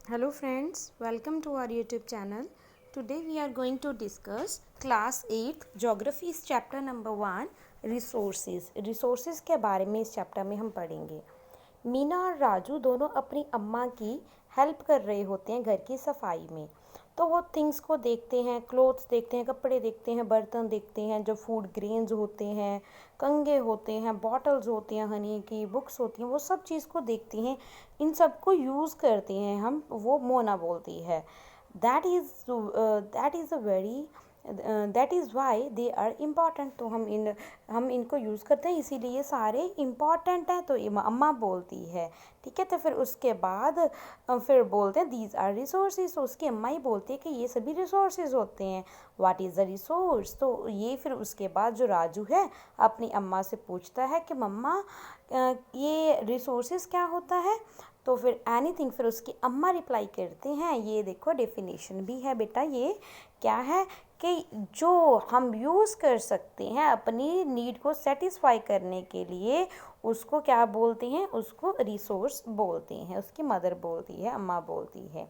Hello friends, welcome to our YouTube channel. Today we are going to discuss class 8th geography chapter number 1 resources. Resources के बारे में इस chapter में हम पढ़ेंगे। मीना और राजू दोनों अपनी अम्मा की हेल्प कर रहे होते हैं घर की सफाई में। तो वो थिंग्स को देखते हैं, क्लोथ्स देखते हैं, कपड़े देखते हैं, बर्तन देखते हैं, जो फूड ग्रेन्स होते हैं, कंगे होते हैं, बॉटल्स होती हैं, हनी की बुक्स होती हैं, वो सब चीज़ को देखती हैं। इन सब को यूज़ करते हैं हम, वो मोना बोलती है। That is a very that is why they are important. तो हम इनको यूज़ करते हैं, इसीलिए ये सारे इम्पॉर्टेंट हैं, तो अम्मा बोलती है। ठीक है, तो फिर उसके बाद फिर बोलते हैं दीज आर रिसोर्सेज। तो उसकी अम्मा ही बोलती है कि ये सभी रिसोर्सेज होते हैं। What is the resource? तो ये फिर उसके बाद जो राजू है अपनी अम्मा से पूछता है कि मम्मा ये रिसोर्सेज क्या होता है? तो फिर एनीथिंग, फिर उसकी अम्मा रिप्लाई करते हैं, ये देखो डेफिनेशन भी है बेटा, ये क्या है कि जो हम यूज़ कर सकते हैं अपनी नीड को सेटिस्फाई करने के लिए, उसको क्या बोलते हैं? उसको रिसोर्स बोलते हैं। उसकी मदर बोलती है, अम्मा बोलती है।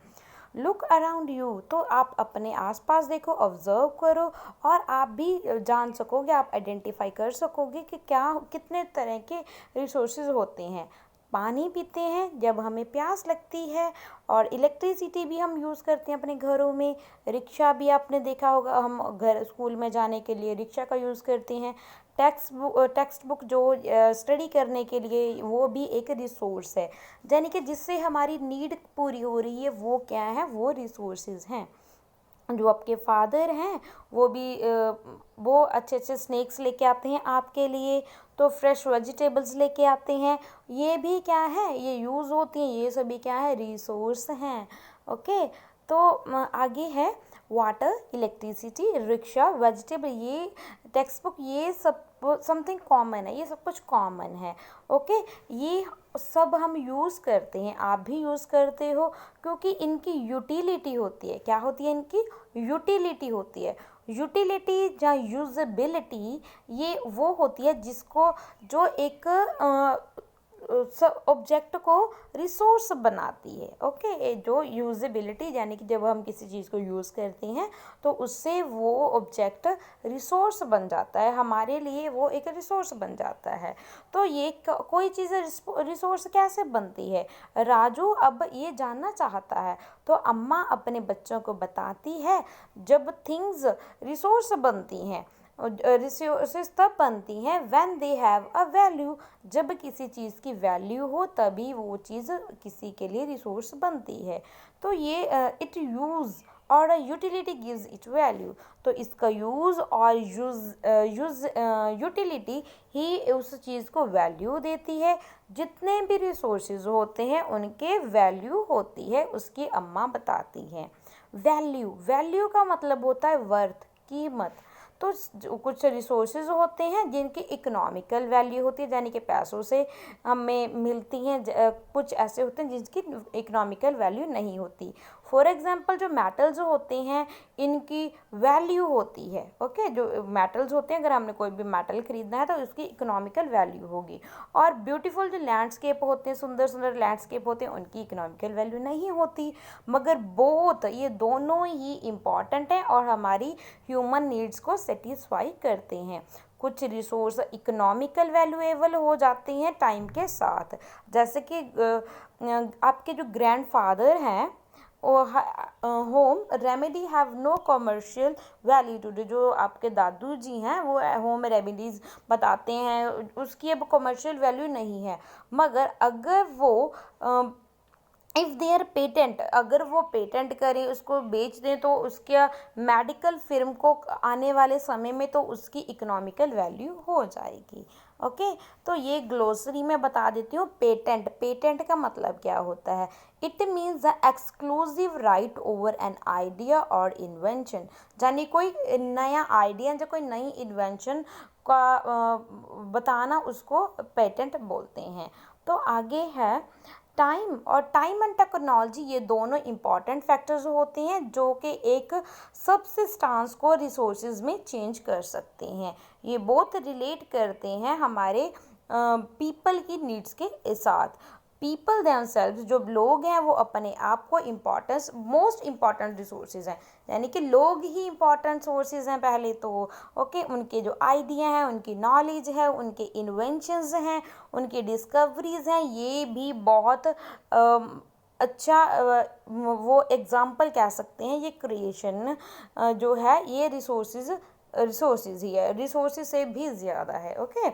लुक अराउंड यू, तो आप अपने आसपास देखो, ऑब्जर्व करो, और आप भी जान सकोगे, आप आइडेंटिफाई कर सकोगे कि क्या कितने तरह के रिसोर्सेज होते हैं। पानी पीते हैं जब हमें प्यास लगती है, और इलेक्ट्रिसिटी भी हम यूज़ करते हैं अपने घरों में। रिक्शा भी आपने देखा होगा, हम घर स्कूल में जाने के लिए रिक्शा का यूज़ करते हैं। टेक्स्ट बुक जो स्टडी करने के लिए, वो भी एक रिसोर्स है, यानी कि जिससे हमारी नीड पूरी हो रही है, वो क्या है? वो रिसोर्सेज हैं। जो आपके फादर हैं वो भी वो अच्छे अच्छे स्नैक्स लेके आते हैं आपके लिए, तो फ्रेश वेजिटेबल्स लेके आते हैं। ये भी क्या है? ये यूज़ होती हैं, ये सभी क्या है? रिसोर्स हैं। ओके, तो आगे है वाटर, इलेक्ट्रिसिटी, रिक्शा, वेजिटेबल, ये टेक्स्ट बुक, ये सब समथिंग कॉमन है, ये सब कुछ कॉमन है। ओके, ये सब हम यूज़ करते हैं, आप भी यूज़ करते हो, क्योंकि इनकी यूटिलिटी होती है। क्या होती है? इनकी यूटिलिटी होती है। यूटिलिटी या यूजेबिलिटी, ये वो होती है जिसको, जो एक ऑब्जेक्ट को रिसोर्स बनाती है। ओके, जो यूजेबिलिटी, यानी कि जब हम किसी चीज़ को यूज़ करते हैं तो उससे वो ऑब्जेक्ट रिसोर्स बन जाता है, हमारे लिए वो एक रिसोर्स बन जाता है। तो ये कोई चीज़ रिसोर्स कैसे बनती है? राजू अब ये जानना चाहता है, तो अम्मा अपने बच्चों को बताती है, जब थिंग्स रिसोर्स बनती हैं, रिसोर्सेज तब बनती हैं when they have a value, जब किसी चीज़ की वैल्यू हो तभी वो चीज़ किसी के लिए रिसोर्स बनती है। तो ये इट यूज़ और यूटिलिटी गिव्स इट वैल्यू। तो इसका यूज़ और यूटिलिटी ही उस चीज़ को वैल्यू देती है। जितने भी रिसोर्सेज होते हैं उनके वैल्यू होती है, उसकी अम्मा बताती हैं। वैल्यू का मतलब होता है वर्थ, कीमत। तो कुछ रिसोर्सेज होते हैं जिनकी इकोनॉमिकल वैल्यू होती है, यानी कि पैसों से हमें मिलती हैं। कुछ ऐसे होते हैं जिसकी इकोनॉमिकल वैल्यू नहीं होती। फॉर एग्जांपल, जो मेटल्स होते हैं इनकी वैल्यू होती है। ओके, जो मेटल्स होते हैं, अगर हमने कोई भी मेटल खरीदना है तो उसकी इकोनॉमिकल वैल्यू होगी। और ब्यूटीफुल जो लैंडस्केप होते हैं, सुंदर सुंदर लैंडस्केप होते हैं, उनकी इकोनॉमिकल वैल्यू नहीं होती। मगर बोथ, ये दोनों ही इम्पॉर्टेंट हैं और हमारी ह्यूमन नीड्स को सेटिस्फाई करते हैं। कुछ रिसोर्स इकोनॉमिकल वैल्यूएबल हो जाते हैं टाइम के साथ, जैसे कि आपके जो ग्रैंडफादर हैं, home remedy have no commercial value today. जो आपके दादू जी हैं वो होम रेमेडीज़ बताते हैं, उसकी अब कमर्शियल वैल्यू नहीं है। मगर अगर वो इफ़ देयर पेटेंट, अगर वो पेटेंट करें, उसको बेच दें, तो उसके मेडिकल फिर्म को आने वाले समय में तो उसकी इकोनॉमिकल वैल्यू हो जाएगी। ओके, तो ये ग्लोसरी में बता देती हूँ। पेटेंट का मतलब क्या होता है? It means the exclusive right over an idea और इन्वेंशन, यानी कोई नया आइडिया या कोई नई इन्वेंशन का बताना, उसको पेटेंट बोलते हैं। तो आगे है टाइम एंड टेक्नोलॉजी, ये दोनों इम्पॉर्टेंट फैक्टर्स होते हैं जो कि एक सब्सिस्टेंस को रिसोर्सेज में चेंज कर सकते हैं। ये बहुत रिलेट करते हैं हमारे पीपल की नीड्स के साथ। पीपल देमसेल्व्स, जो लोग हैं वो अपने आप को इम्पोर्टेंस, मोस्ट इम्पॉर्टेंट रिसोर्सेज हैं, यानी कि लोग ही इम्पॉर्टेंट सोर्सेज हैं पहले तो। ओके, उनके जो आइडिया हैं, उनकी नॉलेज है, उनके इन्वेंशंस हैं, उनकी डिस्कवरीज हैं, ये भी बहुत अच्छा वो एग्जाम्पल कह सकते हैं। ये क्रिएशन जो है ये रिसोर्सेज ही है, रिसोर्सेज से भी ज़्यादा है। ओके,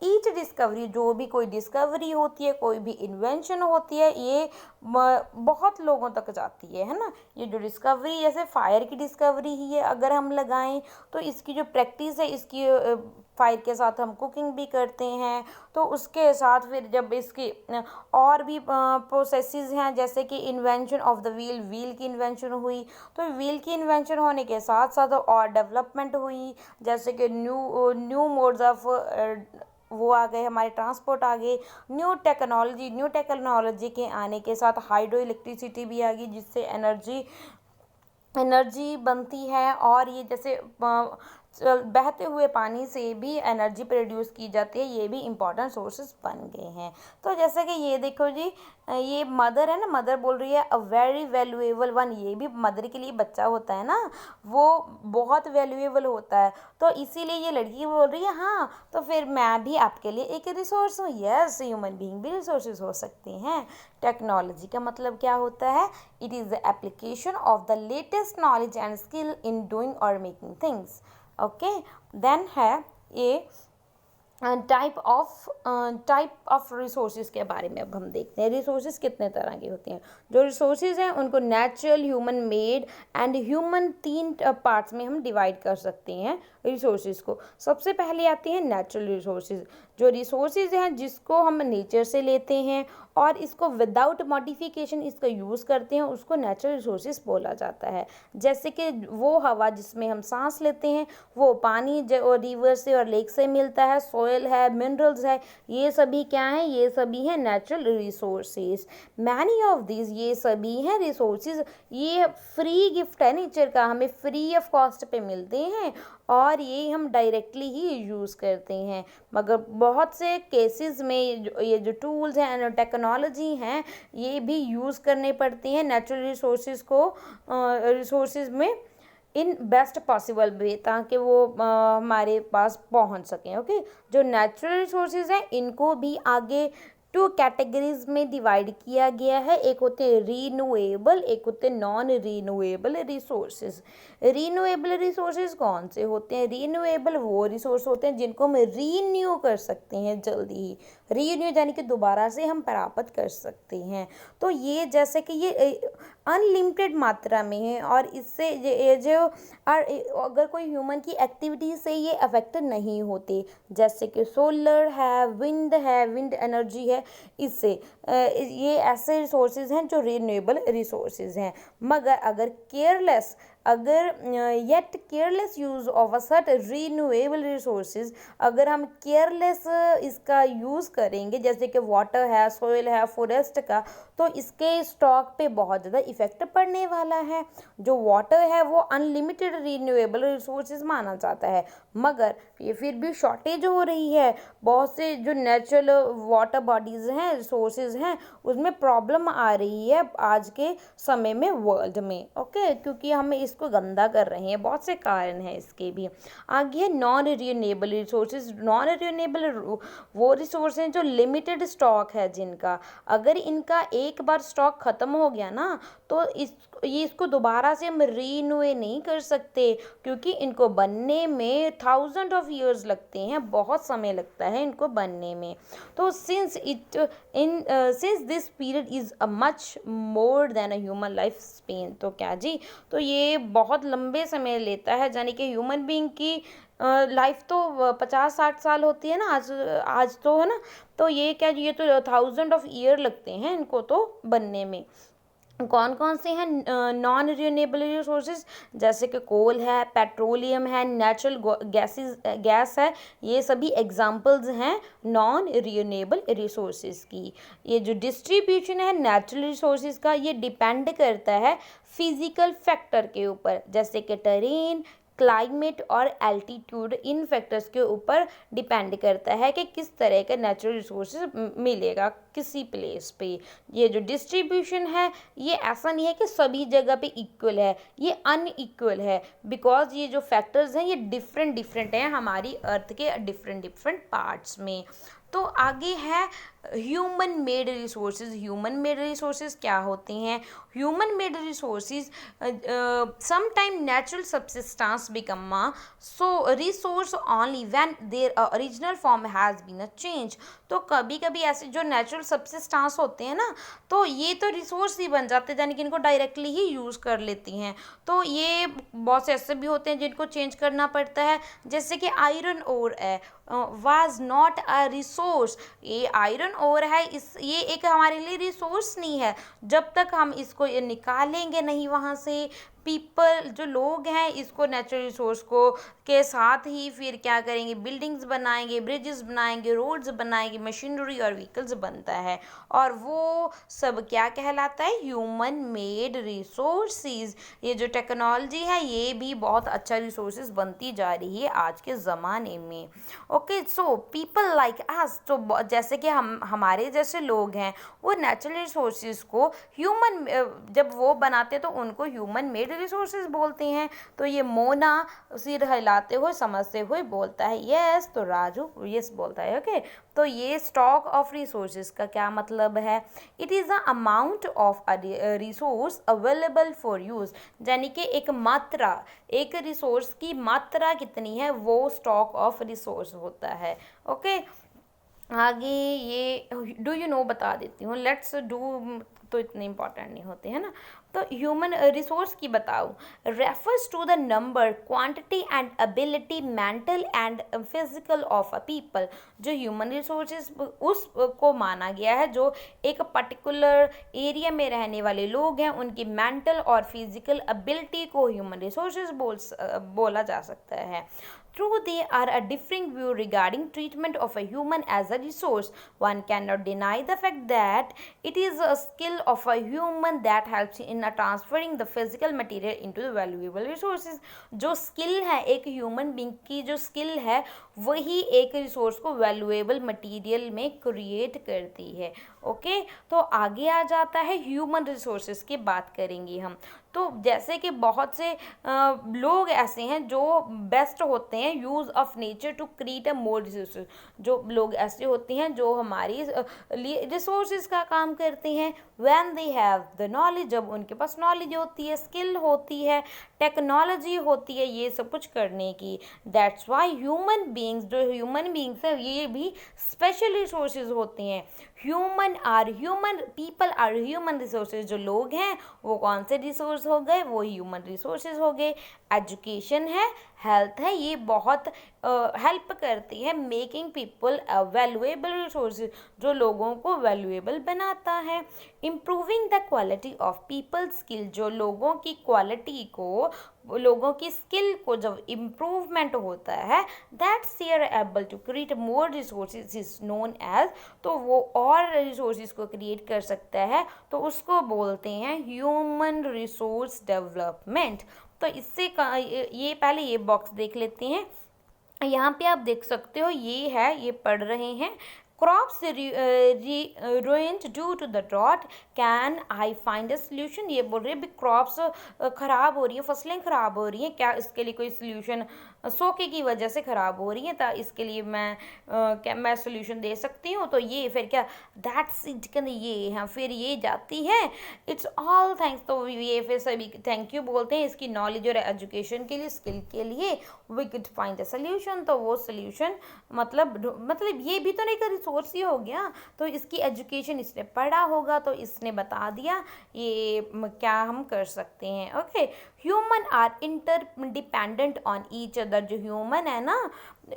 ईच डिस्कवरी, जो भी कोई डिस्कवरी होती है, कोई भी इन्वेंशन होती है, ये बहुत लोगों तक जाती है ना। ये जो डिस्कवरी, जैसे फायर की डिस्कवरी ही है, अगर हम लगाएं तो इसकी जो प्रैक्टिस है, इसकी फायर के साथ हम कुकिंग भी करते हैं, तो उसके साथ फिर जब इसकी और भी प्रोसेसेस हैं, जैसे कि invention of the wheel, wheel की इन्वेंशन हुई, तो व्हील की इन्वेंशन होने के साथ साथ और डेवलपमेंट हुई, जैसे कि न्यू मोड्स ऑफ वो आ गए, हमारे ट्रांसपोर्ट आ गए, न्यू टेक्नोलॉजी के आने के साथ हाइड्रो इलेक्ट्रिसिटी भी आ गई, जिससे एनर्जी बनती है, और ये जैसे बहते हुए पानी से भी एनर्जी प्रोड्यूस की जाती है, ये भी इम्पॉर्टेंट सोर्सेज बन गए हैं। तो जैसे कि ये देखो जी, ये मदर है ना, मदर बोल रही है अ वेरी वैल्यूएबल वन, ये भी मदर के लिए बच्चा होता है ना, वो बहुत वैल्यूएबल होता है, तो इसीलिए ये लड़की बोल रही है हाँ, तो फिर मैं भी आपके लिए एक रिसोर्स हूँ। यस, ह्यूमन बीइंग भी रिसोर्सेज हो सकते हैं। टेक्नोलॉजी का मतलब क्या होता है? It is the application of the latest knowledge and skill in doing और मेकिंग थिंग्स। ओके, देन है ये टाइप ऑफ रिसोर्सेज के बारे में अब हम देखते हैं। रिसोर्सेज कितने तरह के होते हैं? जो रिसोर्सेज हैं उनको natural, human made and human, तीन पार्ट्स में हम डिवाइड कर सकते हैं रिसोर्सेज को। सबसे पहले आते हैं नेचुरल रिसोर्सेज, जो रिसोर्सेज हैं जिसको हम नेचर से लेते हैं और इसको विदाउट मॉडिफिकेशन इसका यूज़ करते हैं, उसको नेचुरल रिसोर्सेज बोला जाता है। जैसे कि वो हवा जिसमें हम सांस लेते हैं, वो पानी जो रिवर से और लेक से मिलता है, सॉइल है, मिनरल्स है, ये सभी क्या है? ये सभी हैं natural resources. Many of these, ये सभी हैं रिसोर्सेज, ये फ्री गिफ्ट है नेचर का, हमें फ्री ऑफ कॉस्ट पे मिलते हैं और ये हम डायरेक्टली ही यूज़ करते हैं। मगर बहुत से केसेस में ये जो टूल्स हैं एंड टेक्नोलॉजी हैं, ये भी यूज़ करने पड़ती हैं नेचुरल रिसोर्सेज को, रिसोर्सेज में इन बेस्ट पॉसिबल वे, ताकि वो हमारे पास पहुंच सकें। ओके, जो नेचुरल रिसोर्सेज हैं इनको भी आगे 2 कैटेगरीज में डिवाइड किया गया है। एक होते हैं रीन्यूएबल, एक होते हैं non renewable resources. Renewable resources कौन से होते हैं? रीन्यूएबल वो रिसोर्स होते हैं जिनको हम रीन्यू कर सकते हैं जल्दी ही, रीन्यू यानी कि दोबारा से हम प्राप्त कर सकते हैं। तो ये जैसे कि ये अनलिमिटेड मात्रा में है और इससे ये जो अगर कोई ह्यूमन की एक्टिविटी से ये अफेक्ट नहीं होते, जैसे कि सोलर है, विंड एनर्जी है, इससे ये ऐसे रिसोर्सेज हैं जो रिन्यूएबल रिसोर्सेज हैं। मगर अगर careless use of a certain renewable resources, अगर हम केयरलेस इसका यूज़ करेंगे, जैसे कि वाटर है, सॉइल है, फॉरेस्ट का, तो इसके स्टॉक पे बहुत ज़्यादा इफेक्ट पड़ने वाला है। जो वाटर है वो अनलिमिटेड रीन्यूएबल रिसोर्सेज माना जाता है, मगर ये फिर भी शॉर्टेज हो रही है। बहुत से जो नेचुरल वाटर बॉडीज़ हैं, रिसोर्सेज हैं, उसमें प्रॉब्लम आ रही है आज के समय में वर्ल्ड में। ओके, क्योंकि हम इसको गंदा कर रहे हैं, बहुत से कारण हैं इसके भी। आगे है non renewable resources. Non renewable वो रिसोर्स हैं जो लिमिटेड स्टॉक है जिनका, अगर इनका एक बार स्टॉक ख़त्म हो गया ना, तो इसको दोबारा से हम रीन्यूए नहीं कर सकते, क्योंकि इनको बनने में 1000 ऑफ ईयर्स लगते हैं, बहुत समय लगता है इनको बनने में। तो since this period is a much more than a human life span, तो क्या जी, तो ये बहुत लंबे समय लेता है, यानी कि ह्यूमन बीइंग की लाइफ तो 50-60 साल होती है ना आज तो, है ना, तो ये क्या, ये तो 1000 ऑफ ईयर लगते हैं इनको तो बनने में। कौन कौन से हैं नॉन रिन्यूएबल रिसोर्सेज? जैसे कि कोल है, पेट्रोलियम है, नेचुरल गैस है, ये सभी एग्जांपल्स हैं नॉन रिन्यूएबल रिसोर्सेज की। ये जो डिस्ट्रीब्यूशन है नेचुरल रिसोर्सेज का, ये डिपेंड करता है फिजिकल फैक्टर के ऊपर, जैसे कि टेरेन, क्लाइमेट और एल्टीट्यूड इन फैक्टर्स के ऊपर डिपेंड करता है कि किस तरह का नेचुरल रिसोर्सेज मिलेगा किसी प्लेस पे। ये जो डिस्ट्रीब्यूशन है ये ऐसा नहीं है कि सभी जगह पे इक्वल है, ये अनइक्वल है, बिकॉज ये जो फैक्टर्स हैं ये डिफरेंट डिफरेंट हैं हमारी अर्थ के डिफरेंट डिफरेंट पार्ट्स में। तो आगे है human made resources. Human made resources क्या होते हैं? Human made resources sometime natural subsistence become so resource only when their original form has been a change. तो कभी कभी ऐसे जो नेचुरल सब्सिस्टेंस होते हैं ना, तो ये तो रिसोर्स ही बन जाते हैं, यानी कि इनको डायरेक्टली ही यूज़ कर लेती हैं। तो ये बहुत से ऐसे भी होते हैं जिनको चेंज करना पड़ता है, जैसे कि आयरन ओर है, वाज नॉट अ रिसोर्स। ये आयरन ओर है, ये एक हमारे लिए रिसोर्स नहीं है। जब तक हम इसको ये निकालेंगे नहीं वहाँ से, पीपल जो लोग हैं इसको नेचुरल रिसोर्स को के साथ ही फिर क्या करेंगे, बिल्डिंग्स बनाएंगे, ब्रिजेस बनाएंगे, रोड्स बनाएंगे, मशीनरी और व्हीकल्स बनता है, और वो सब क्या कहलाता है? Human made resources. ये जो टेक्नोलॉजी है ये भी बहुत अच्छा रिसोर्सेज बनती जा रही है आज के ज़माने में। Okay, so people like us, तो जैसे कि हमारे जैसे लोग हैं वो नेचुरल रिसोर्सेज को ह्यूमन जब वो बनाते तो उनको ह्यूमन मेड रिसोर्सेज बोलते हैं। तो ये मोना सिर हिलाते हुए समझते हुए बोलता है यस, तो राजू यस बोलता है। ओके, तो ये स्टॉक ऑफ रिसोर्सेज का क्या मतलब है? It is the amount of a resource available for use, यानी कि एक मात्रा, एक रिसोर्स की मात्रा कितनी है वो स्टॉक ऑफ रिसोर्स होता है। ओके, आगे ये डू यू नो बता देती हूँ, लेट्स डू तो इतने इंपॉर्टेंट नहीं होते हैं ना। तो ह्यूमन रिसोर्स की बताऊँ, refers to the number, quantity and ability mental and physical of a people. जो ह्यूमन रिसोर्सेज उस को माना गया है जो एक पर्टिकुलर एरिया में रहने वाले लोग हैं, उनकी मेंटल और फिजिकल एबिलिटी को ह्यूमन रिसोर्सेज बोला जा सकता है। True, there are a differing view regarding treatment of a human as a resource. One cannot deny the fact that it is a skill of a human that helps in transferring the physical material into the valuable resources. जो skill है एक human being की, जो skill है वही एक resource को valuable material में create करती है। ओके, तो आगे आ जाता है ह्यूमन रिसोर्सेज की बात करेंगे हम। तो जैसे कि बहुत से लोग ऐसे हैं जो बेस्ट होते हैं use of nature to create a more resources. जो लोग ऐसे होते हैं जो हमारी लिए रिसोर्सेज का काम करते हैं, when they have the knowledge, जब उनके पास नॉलेज होती है, स्किल होती है, टेक्नोलॉजी होती है ये सब कुछ करने की। दैट्स वाई ह्यूमन बींग्स, जो ह्यूमन बींग्स हैं ये भी स्पेशल रिसोर्सेज होते हैं। Human people are human resources. जो लोग हैं वो कौन से रिसोर्स हो गए? वो ह्यूमन रिसोर्सेज हो गए। एजुकेशन है, हेल्थ है, ये बहुत हेल्प करती है मेकिंग पीपल वैल्यूएबल रिसोर्सेज, जो लोगों को वैल्यूएबल बनाता है। Improving the quality of people skill, जो लोगों की क्वालिटी को, लोगों की स्किल को जब इम्प्रूवमेंट होता है, that's they are able to create more resources is known as, तो वो और रिसोर्सेज को क्रिएट कर सकता है, तो उसको बोलते हैं ह्यूमन रिसोर्स डेवलपमेंट। तो इससे ये पहले ये बॉक्स देख लेते हैं। यहाँ पे आप देख सकते हो ये है, ये पढ़ रहे हैं crops ruined due to the drought, can I find a solution. ये बोल रहे हैं भी क्रॉप्स ख़राब हो रही हैं, फसलें ख़राब हो रही हैं, क्या इसके लिए कोई सोल्यूशन, सोके की वजह से ख़राब हो रही हैं, तो इसके लिए मैं सोल्यूशन दे सकती हूँ। तो ये फिर क्या, दैट्स इट, ये हाँ फिर ये जाती है इट्स ऑल थैंक्स। तो ये फिर सभी थैंक यू बोलते हैं इसकी नॉलेज और एजुकेशन के लिए, स्किल के लिए। We could find a solution, तो वो सोल्यूशन मतलब ये भी तो नहीं कर सोर्स ही हो गया, तो इसकी एजुकेशन इसने पढ़ा होगा तो इसने बता दिया ये क्या हम कर सकते हैं। Okay, human are interdependent on each other. जो ह्यूमन है ना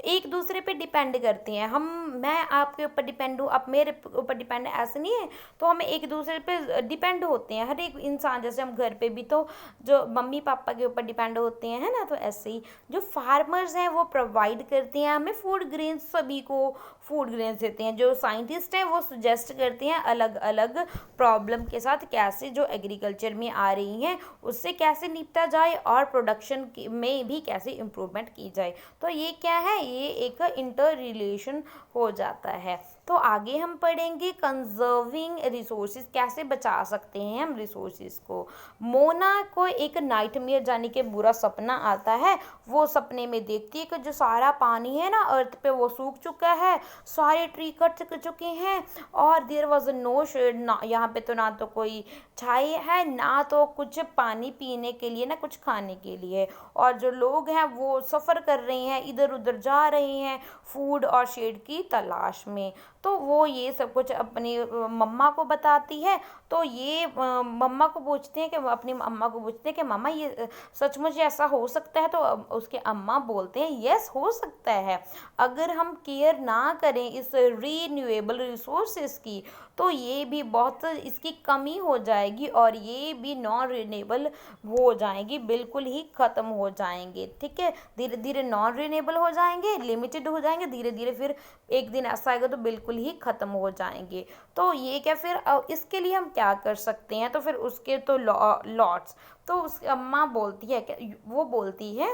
एक दूसरे पे डिपेंड करते हैं। मैं आपके ऊपर डिपेंड हूँ, आप मेरे ऊपर डिपेंड है, ऐसे नहीं है। तो हम एक दूसरे पे डिपेंड होते हैं, हर एक इंसान। जैसे हम घर पे भी तो जो मम्मी पापा के ऊपर डिपेंड होते हैं, है ना, तो ऐसे ही जो फार्मर्स हैं वो प्रोवाइड करते हैं हमें फूड ग्रेन्स, सभी को फूड ग्रेन्स देते हैं। जो साइंटिस्ट हैं वो सजेस्ट करते हैं अलग अलग प्रॉब्लम के साथ कैसे जो एग्रीकल्चर में आ रही हैं उससे कैसे निपटा खींचा जाए और प्रोडक्शन में भी कैसे इम्प्रूवमेंट की जाए। तो ये क्या है, ये एक इंटर रिलेशन हो जाता है। तो आगे हम पढ़ेंगे कंजर्विंग रिसोर्सेज, कैसे बचा सकते हैं हम रिसोर्सेज को। मोना को एक नाइटमेयर यानी कि बुरा सपना आता है। वो सपने में देखती है कि जो सारा पानी है ना अर्थ पे वो सूख चुका है, सारे ट्री कट चुके हैं और देयर वॉज नो शेड, ना यहाँ पे तो ना तो कोई छाई है ना तो कुछ पानी पीने के लिए ना कुछ खाने के लिए, और जो लोग हैं वो सफ़र कर रहे हैं, इधर उधर जा रहे हैं फूड और शेड की तलाश में। तो वो ये सब कुछ अपनी मम्मा को बताती है। तो ये मम्मा को पूछते हैं कि अपनी अम्मा को पूछते हैं कि मम्मा ये सचमुच ऐसा हो सकता है। तो उसके अम्मा बोलते हैं यस हो सकता है, अगर हम केयर ना करें इस रीन्यूएबल रिसोर्सेज की तो ये भी बहुत इसकी कमी हो जाएगी और ये भी नॉन रिन्यूएबल हो जाएंगी, बिल्कुल ही ख़त्म हो जाएंगे। ठीक है, धीरे धीरे नॉन रिन्यूएबल हो जाएंगे, लिमिटेड हो जाएंगे, धीरे धीरे फिर एक दिन ऐसा आएगा तो बिल्कुल ही ख़त्म हो जाएंगे। तो ये क्या फिर इसके लिए हम क्या कर सकते हैं, तो फिर उसके तो लॉट्स। तो उस अम्मा बोलती है कि वो बोलती है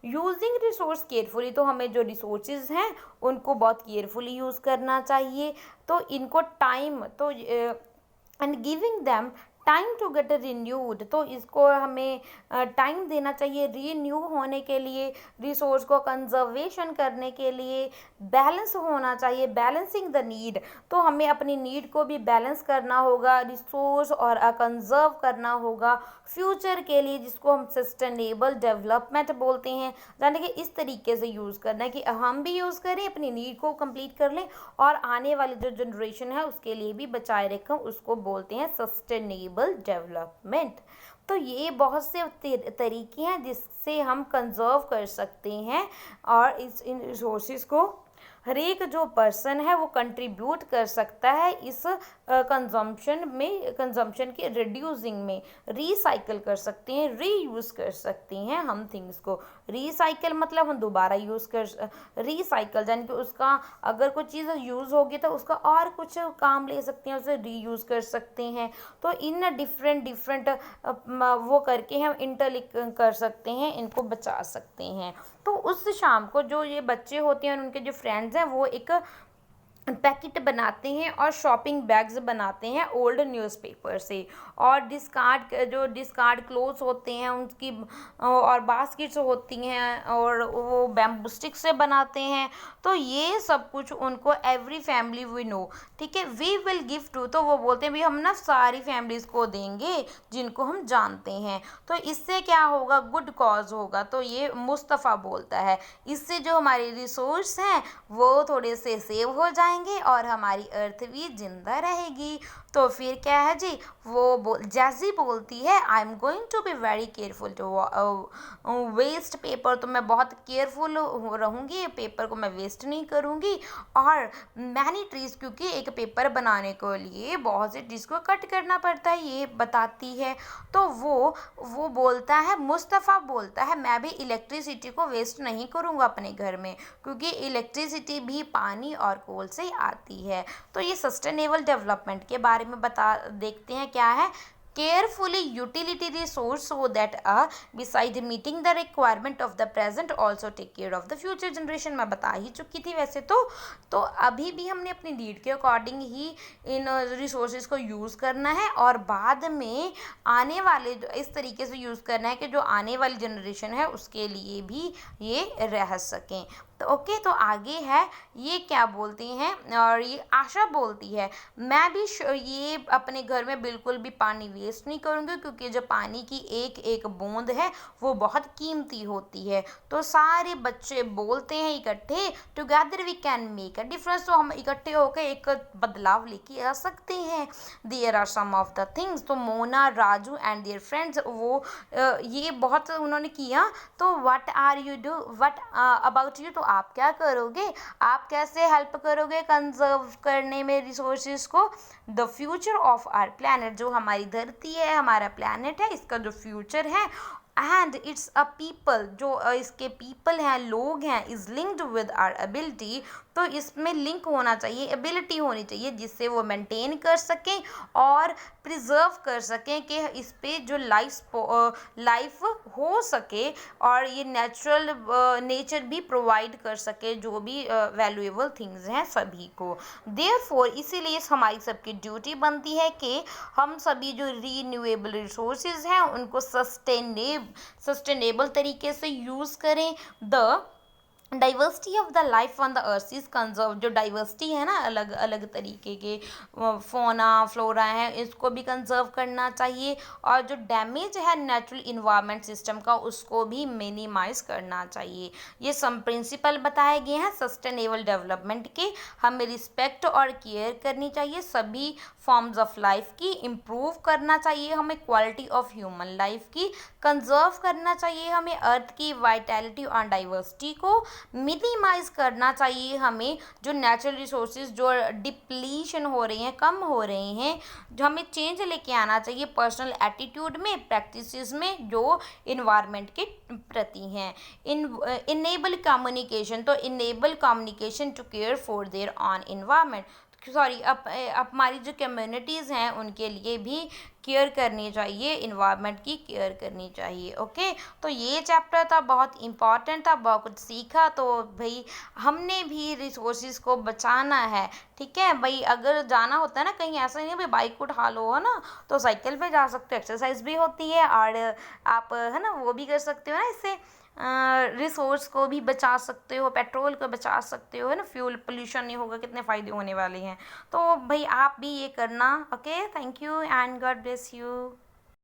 यूजिंग रिसोर्स केयरफुली, तो हमें जो रिसोर्सेज हैं उनको बहुत केयरफुली यूज़ करना चाहिए। तो इनको टाइम तो and giving them time to get renewed, तो इसको हमें टाइम देना चाहिए रीन्यू होने के लिए, रिसोर्स को कंजर्वेशन करने के लिए, बैलेंस होना चाहिए, बैलेंसिंग द नीड। तो हमें अपनी नीड को भी बैलेंस करना होगा, रिसोर्स और कंजर्व करना होगा फ्यूचर के लिए, जिसको हम सस्टेनेबल डेवलपमेंट बोलते हैं। यानी कि इस तरीके से यूज़ करना है कि हम भी यूज़ करें, अपनी नीड को कंप्लीट कर लें और आने वाली जो जनरेशन है उसके लिए भी बचाए रखें, उसको बोलते हैं सस्टेनेबल डेवलपमेंट। तो ये बहुत से तरीके हैं जिससे हम कंजर्व कर सकते हैं और इन रिसोर्सेज को हर एक जो पर्सन है वो कंट्रीब्यूट कर सकता है इस कंजम्पशन के रिड्यूसिंग में। रिसाइकल कर सकते हैं, रीयूज़ कर सकते हैं हम थिंग्स को। रिसाइकल मतलब हम दोबारा यूज़ कर, रिसाइकल यानी कि उसका अगर कोई चीज़ यूज़ होगी तो उसका और कुछ काम ले सकते हैं, उसे रीयूज़ कर सकते हैं। तो इन डिफरेंट वो करके हम इंटरलिंक कर सकते हैं, इनको बचा सकते हैं। तो उस शाम को जो ये बच्चे होते हैं और उनके जो फ्रेंड्स हैं वो एक पैकेट बनाते हैं और शॉपिंग बैग्स बनाते हैं ओल्ड न्यूज़पेपर से, और डिस्कार्ड क्लोथ्स होते हैं उनकी, और बास्केट्स होती हैं और वो बैम्बू स्टिक से बनाते हैं। तो ये सब कुछ उनको एवरी फैमिली वी नो, ठीक है, वी विल गिव टू, तो वो बोलते हैं भी हम ना सारी फैमिलीज़ को देंगे जिनको हम जानते हैं। तो इससे क्या होगा, गुड कॉज होगा। तो ये मुस्तफ़ा बोलता है इससे जो हमारे रिसोर्स हैं वो थोड़े से सेव हो जाएंगे और हमारी अर्थ भी जिंदा रहेगी। तो फिर क्या है जी, वो जैसी बोलती है I am going to be very careful to waste paper, तो मैं बहुत केयरफुल रहूँगी, पेपर को मैं वेस्ट नहीं करूँगी। और मैनी ट्रीज, क्योंकि एक पेपर बनाने के लिए बहुत से ट्रीज को कट करना पड़ता है, ये बताती है। तो वो बोलता है, मुस्तफ़ा बोलता है मैं भी इलेक्ट्रिसिटी को वेस्ट नहीं करूँगा अपने घर में, क्योंकि इलेक्ट्रिसिटी भी पानी और कोल से आती है। तो ये सस्टेनेबल डेवलपमेंट के बारे में देखते हैं क्या है। Carefully utility resource so that beside meeting the requirement of the present also take care of the future generation, मैं बता ही चुकी थी वैसे तो अभी भी हमने अपनी नीड के अकॉर्डिंग ही इन रिसोर्सेज को यूज़ करना है और बाद में आने वाले इस तरीके से यूज़ करना है कि जो आने वाली जनरेशन है उसके लिए भी ये रह सकें। तो ओके, तो आगे है ये क्या बोलती हैं, और ये आशा बोलती है मैं भी ये अपने घर में बिल्कुल भी पानी वेस्ट नहीं करूँगी, क्योंकि जो पानी की एक एक बूंद है वो बहुत कीमती होती है। तो सारे बच्चे बोलते हैं इकट्ठे, together we can make a difference, तो हम इकट्ठे होकर एक बदलाव लेके आ सकते हैं। There are some of the things, तो Mona, Raju and their friends वो ये बहुत उन्होंने किया। तो what are you do, what about you, तो आप क्या करोगे, आप कैसे हेल्प करोगे कंजर्व करने में रिसोर्सेज को। The future of our planet, जो हमारी धरती है, हमारा प्लैनेट है, इसका जो फ्यूचर है एंड इट्स अ पीपल, जो इसके पीपल हैं, लोग हैं, is linked with our ability, तो इसमें लिंक होना चाहिए, एबिलिटी होनी चाहिए जिससे वो मेंटेन कर सकें और प्रिजर्व कर सकें कि इस पे जो लाइफ हो सके और ये नेचुरल नेचर भी प्रोवाइड कर सके जो भी वैल्यूएबल थिंग्स हैं सभी को। देयरफॉर इसीलिए हमारी सबकी ड्यूटी बनती है कि हम सभी जो रीन्यूएबल रिसोर्सेज हैं उनको सस्टेनेबल तरीके से यूज़ करें। The diversity of the life on the earth is conserve, जो डाइवर्सिटी है ना, अलग अलग तरीके के फोना फ्लोरा है, इसको भी कंजर्व करना चाहिए, और जो डैमेज है नेचुरल इन्वायरमेंट सिस्टम का उसको भी मिनिमाइज करना चाहिए। ये सम प्रिंसिपल बताए गए हैं सस्टेनेबल डेवलपमेंट के। हमें रिस्पेक्ट और केयर करनी चाहिए सभी फॉर्म्स ऑफ लाइफ की, इम्प्रूव करना चाहिए हमें क्वालिटी ऑफ ह्यूमन लाइफ की, कंजर्व करना चाहिए हमें अर्थ की वाइटैलिटी और डाइवर्सिटी को, मिनिमाइज करना चाहिए हमें जो नेचुरल रिसोर्सेज जो डिप्लीशन हो रही हैं, कम हो रहे हैं, जो हमें चेंज लेके आना चाहिए पर्सनल एटीट्यूड में, प्रैक्टिसेस में जो इन्वायरमेंट के प्रति हैं। इनेबल कम्युनिकेशन, तो enable communication to care for their own environment, sorry अब हमारी जो कम्युनिटीज़ हैं उनके लिए भी केयर करनी चाहिए, इन्वायरमेंट की केयर करनी चाहिए। ओके, तो ये चैप्टर था, बहुत इम्पॉर्टेंट था, बहुत कुछ सीखा। तो भाई हमने भी रिसोर्सेज को बचाना है, ठीक है भाई। अगर जाना होता है ना कहीं, ऐसा नहीं है भाई बाइक उठा लो है ना, तो साइकिल पे जा सकते हो, एक्सरसाइज भी होती है और आप है ना वो भी कर सकते हो ना, इससे रिसोर्स को भी बचा सकते हो, पेट्रोल को बचा सकते हो, है ना, फ्यूल पोल्यूशन नहीं होगा, कितने फ़ायदे होने वाले हैं। तो भाई आप भी ये करना। Okay, thank you and God bless you.